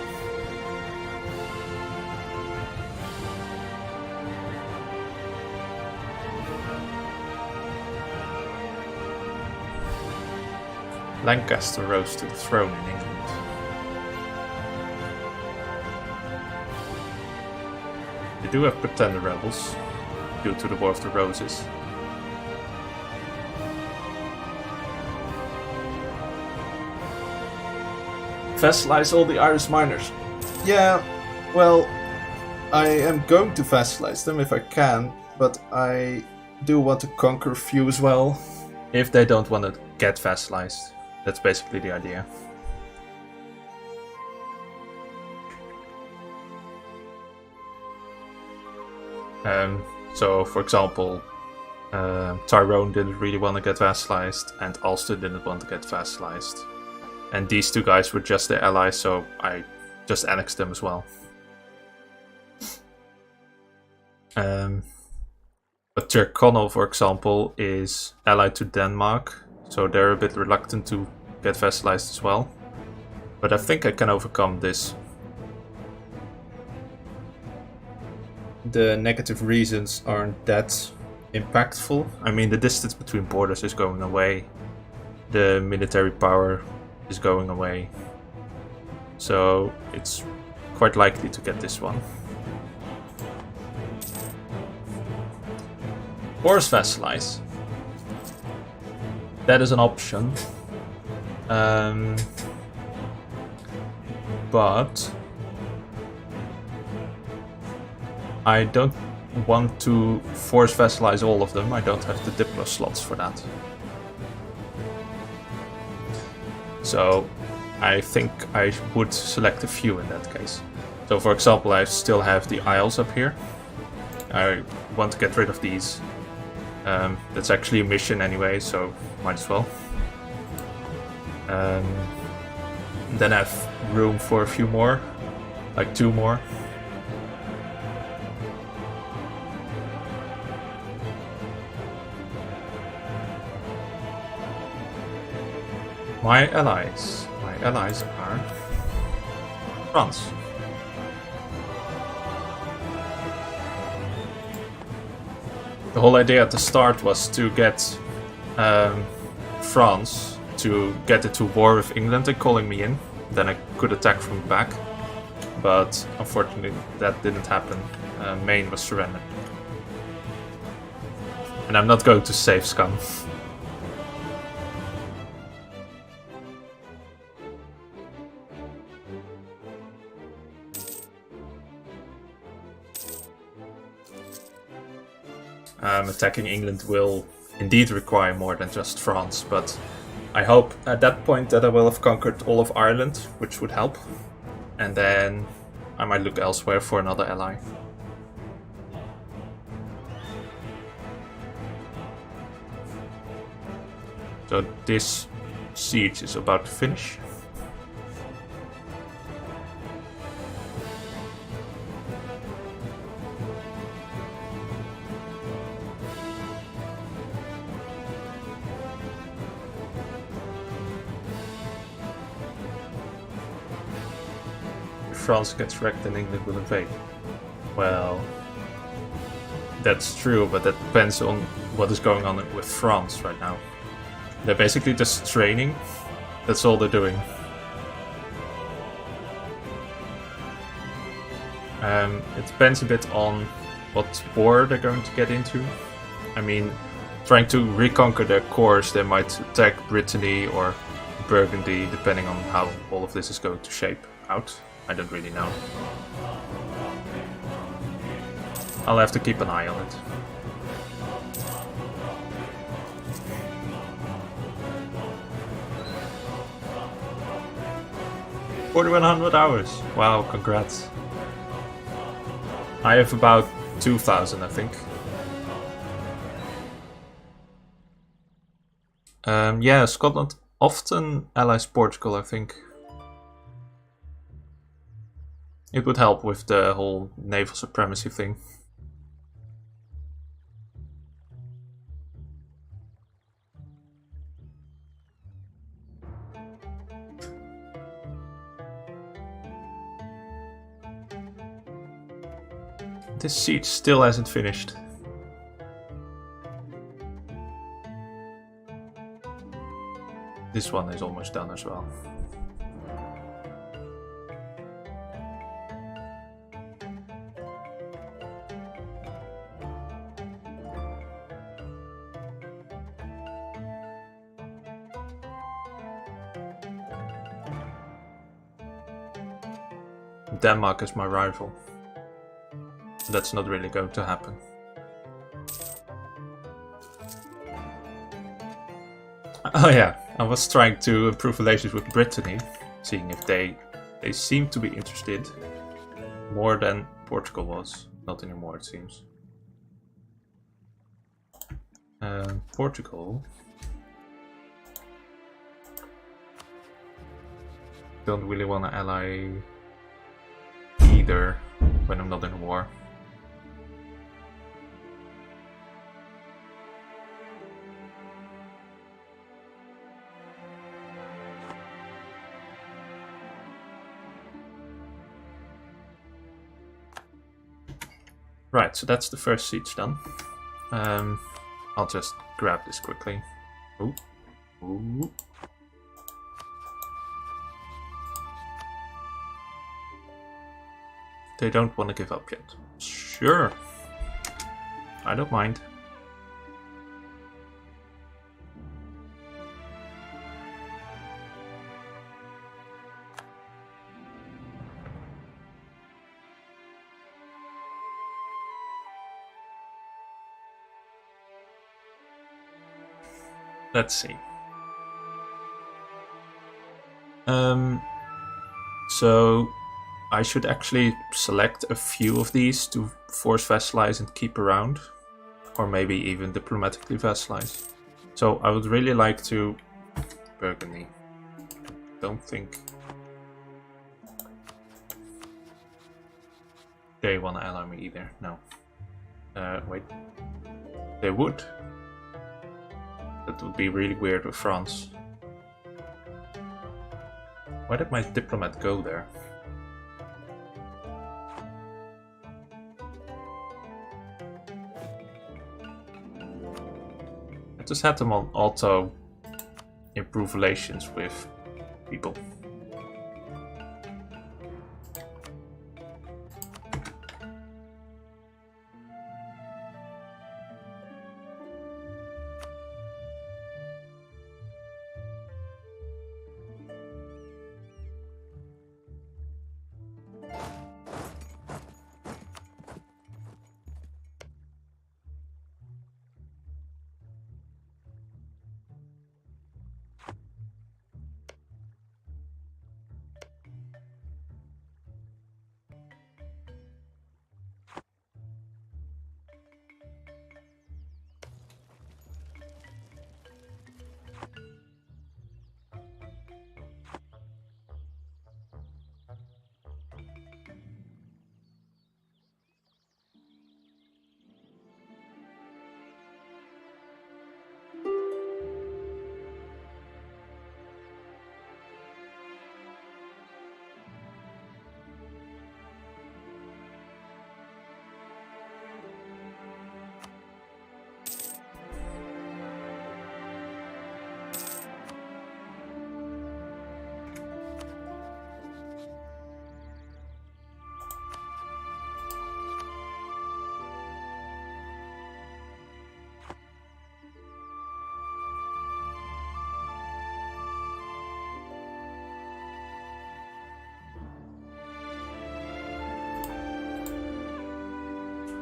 Lancaster rose to the throne in England. They do have pretender rebels due to the War of the Roses. Vassalize all the Irish miners. Yeah, well, I am going to vassalize them if I can, but I do want to conquer a few as well. If they don't want to get vassalized. That's basically the idea. So, for example, Tyrone didn't really want to get vassalized, and Ulster didn't want to get vassalized. And these two guys were just their allies, so I just annexed them as well. But Tyrconnell, for example, is allied to Denmark, so they're a bit reluctant to get vassalized as well. But I think I can overcome this. The negative reasons aren't that impactful. I mean, the distance between borders is going away. The military power is going away. So it's quite likely to get this one. Force vassalize. That is an option. But I don't want to force vassalize all of them. I don't have the Diplo slots for that. So I think I would select a few in that case. So for example, I still have the Isles up here. I want to get rid of these. That's actually a mission anyway, so might as well. Then I have room for a few more, like 2 more. My allies are France. The whole idea at the start was to get France to get into war with England and calling me in. Then I could attack from the back. But unfortunately that didn't happen. Maine was surrendered. And I'm not going to save Scum. Attacking England will indeed require more than just France, but I hope at that point that I will have conquered all of Ireland, which would help. And then I might look elsewhere for another ally. So this siege is about to finish. France gets wrecked and England will invade. Well, that's true, but that depends on what is going on with France right now. They're basically just training. That's all they're doing. It depends a bit on what war they're going to get into. I mean, trying to reconquer their cores, they might attack Britannia or Burgundy, depending on how all of this is going to shape out. I don't really know. I'll have to keep an eye on it. $4,100 hours. Wow, congrats. I have about 2,000, I think. Yeah, Scotland often allies Portugal, I think. It would help with the whole naval supremacy thing. This siege still hasn't finished. This one is almost done as well. Denmark is my rival. That's not really going to happen. Oh yeah, I was trying to improve relations with Brittany, seeing if they seem to be interested more than Portugal was. Not anymore, it seems. Portugal don't really want to ally either when I'm not in war. Right, so that's the first siege done. I'll just grab this quickly. Ooh. Ooh. They don't want to give up yet. Sure. I don't mind. Let's see. So I should actually select a few of these to force vassalize and keep around, or maybe even diplomatically vassalize. So I would really like to Burgundy. Don't think they want to ally me either. No. Wait. They would. That would be really weird with France. Why did my diplomat go there? I just had them on auto improve relations with people.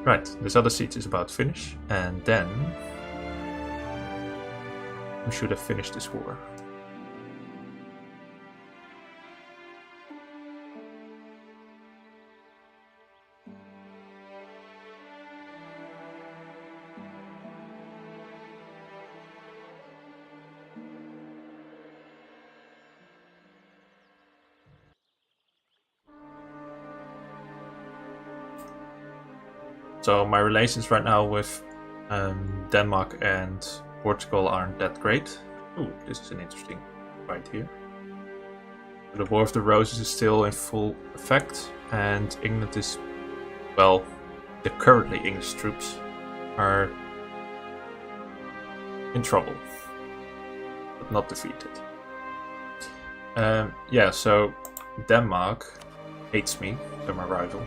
Right, this other siege is about to finish, and then we should have finished this war. So my relations right now with Denmark and Portugal aren't that great. Ooh, this is an interesting fight here. The War of the Roses is still in full effect, and England is, well, the currently English troops are in trouble, but not defeated. Yeah, so Denmark hates me, they're my rival.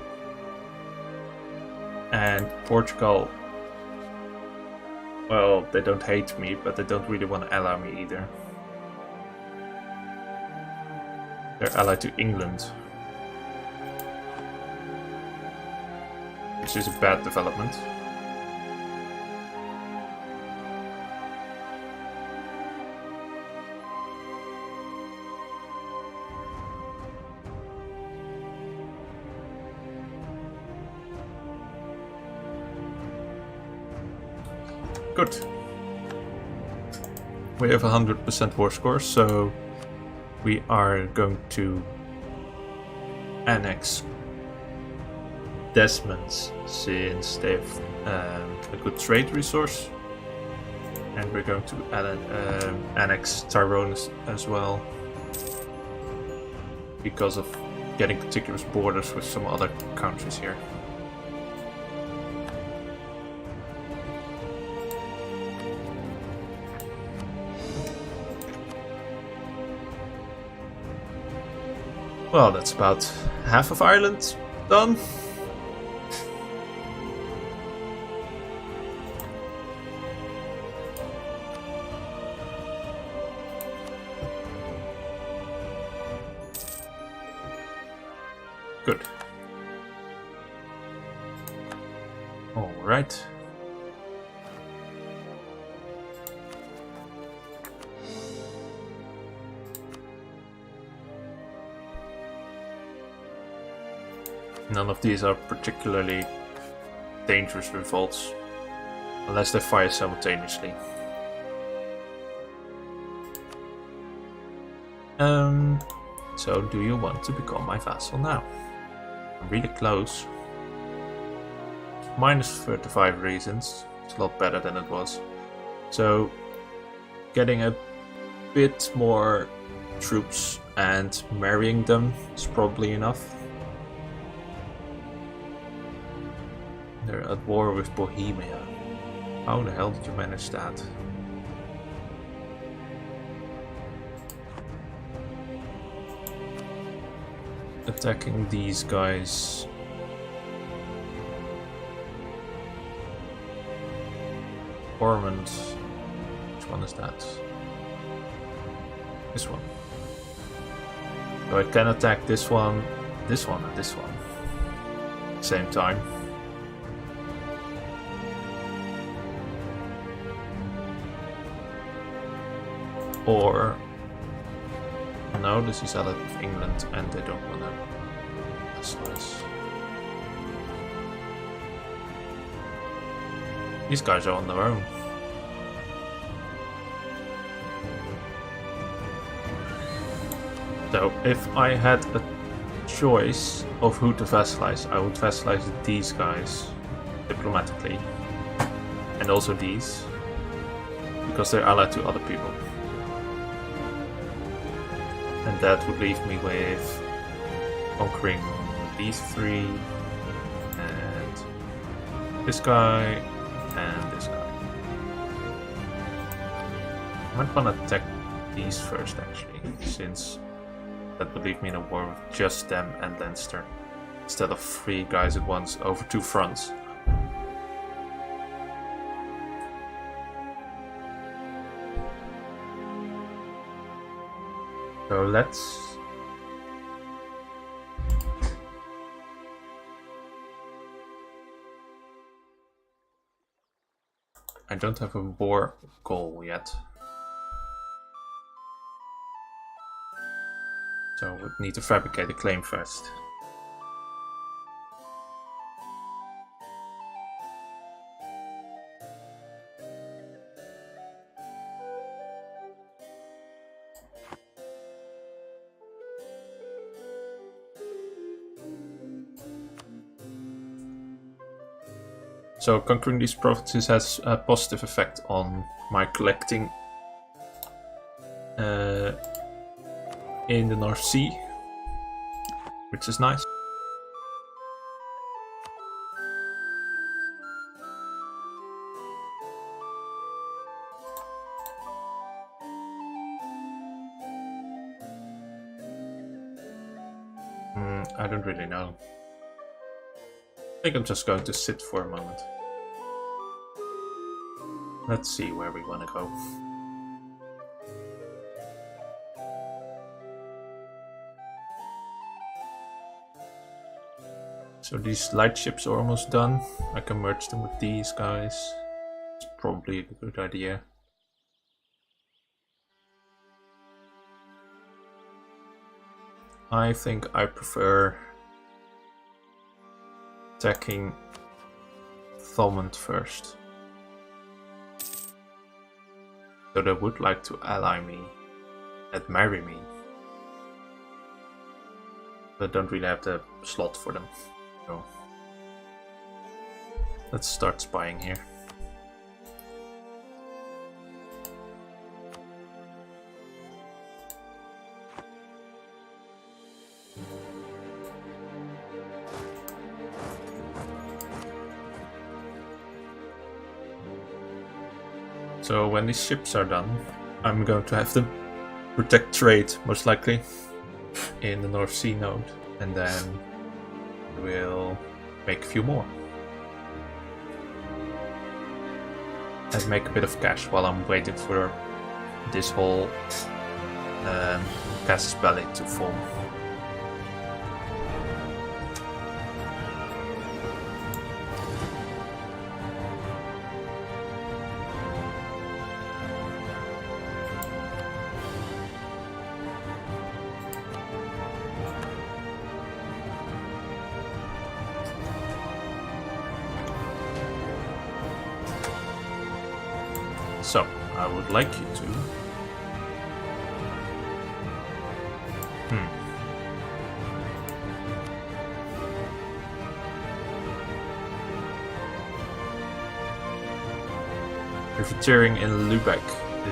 And Portugal, well, they don't hate me, but they don't really want to ally me either. They're allied to England, which is a bad development. Good. We have 100% war score, so we are going to annex Desmond's since they've a good trade resource, and we're going to annex Tyrone as well because of getting contiguous borders with some other countries here. Well, that's about half of Ireland done. Good. All right. None of these are particularly dangerous revolts, unless they fire simultaneously. So do you want to become my vassal now? I'm really close. Minus 35 reasons. It's a lot better than it was. So getting a bit more troops and marrying them is probably enough. They're at war with Bohemia. How the hell did you manage that? Attacking these guys. Ormond. Which one is that? This one. So I can attack this one, and this one. Same time. Or no, this is allied with England and they don't want to vassalize. These guys are on their own. So if I had a choice of who to vassalize, I would vassalize these guys diplomatically. And also these. Because they're allied to other people. And that would leave me with conquering these three, and this guy, and this guy. I might want to attack these first, actually, since that would leave me in a war with just them and Leinster, instead of 3 guys at once over 2 fronts. So let's... I don't have a war goal yet. So we need to fabricate a claim first. So conquering these provinces has a positive effect on my collecting in the North Sea, which is nice. I don't really know. I think I'm just going to sit for a moment. Let's see where we want to go. So these light ships are almost done. I can merge them with these guys. It's probably a good idea. I think I prefer attacking Thomond first. So they would like to ally me and marry me. But don't really have the slot for them. So let's start spying here. So when these ships are done, I'm going to have them protect trade, most likely, in the North Sea node, and then we'll make a few more. And make a bit of cash while I'm waiting for this whole casus belli to form. So, I would like you to... Profiteering in Lübeck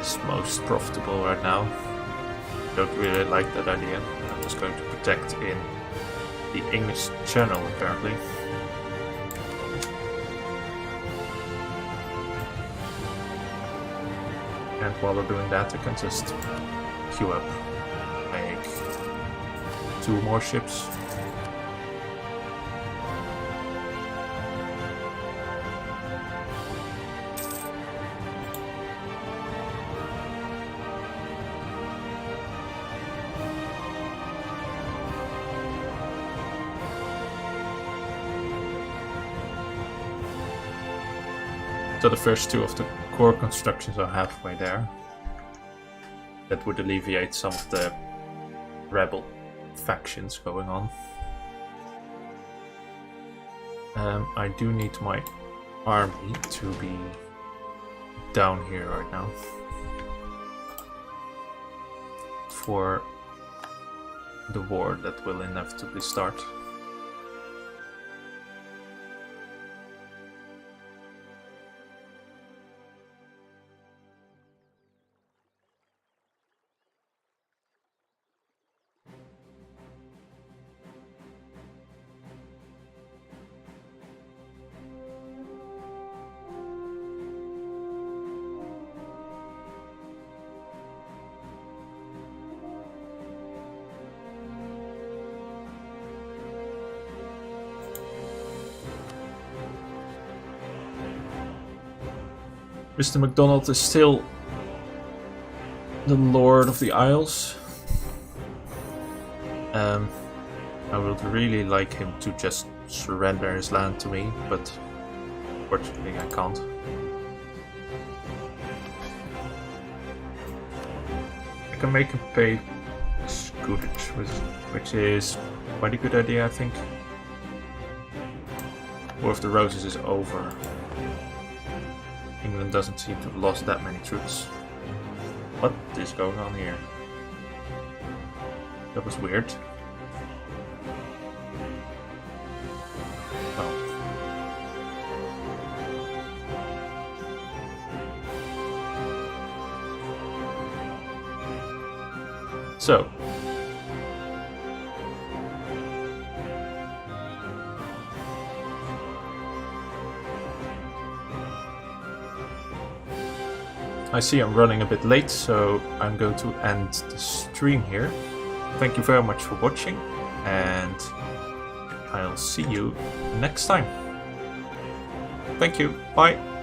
is most profitable right now. don't really like that idea. I'm just going to protect in the English Channel, apparently. And while we're doing that, I can just queue up, make 2 more ships. So the first 2 of the core constructions are halfway there. That would alleviate some of the rebel factions going on. I do need my army to be down here right now for the war that will inevitably start. Mr. MacDonald is still the Lord of the Isles. I would really like him to just surrender his land to me, but unfortunately I can't. I can make him pay scootage, which is quite a good idea, I think. War of the Roses is over. England doesn't seem to have lost that many troops. What is going on here? That was weird. Oh. So. I see I'm running a bit late, so I'm going to end the stream here. Thank you very much for watching, and I'll see you next time. Thank you, bye!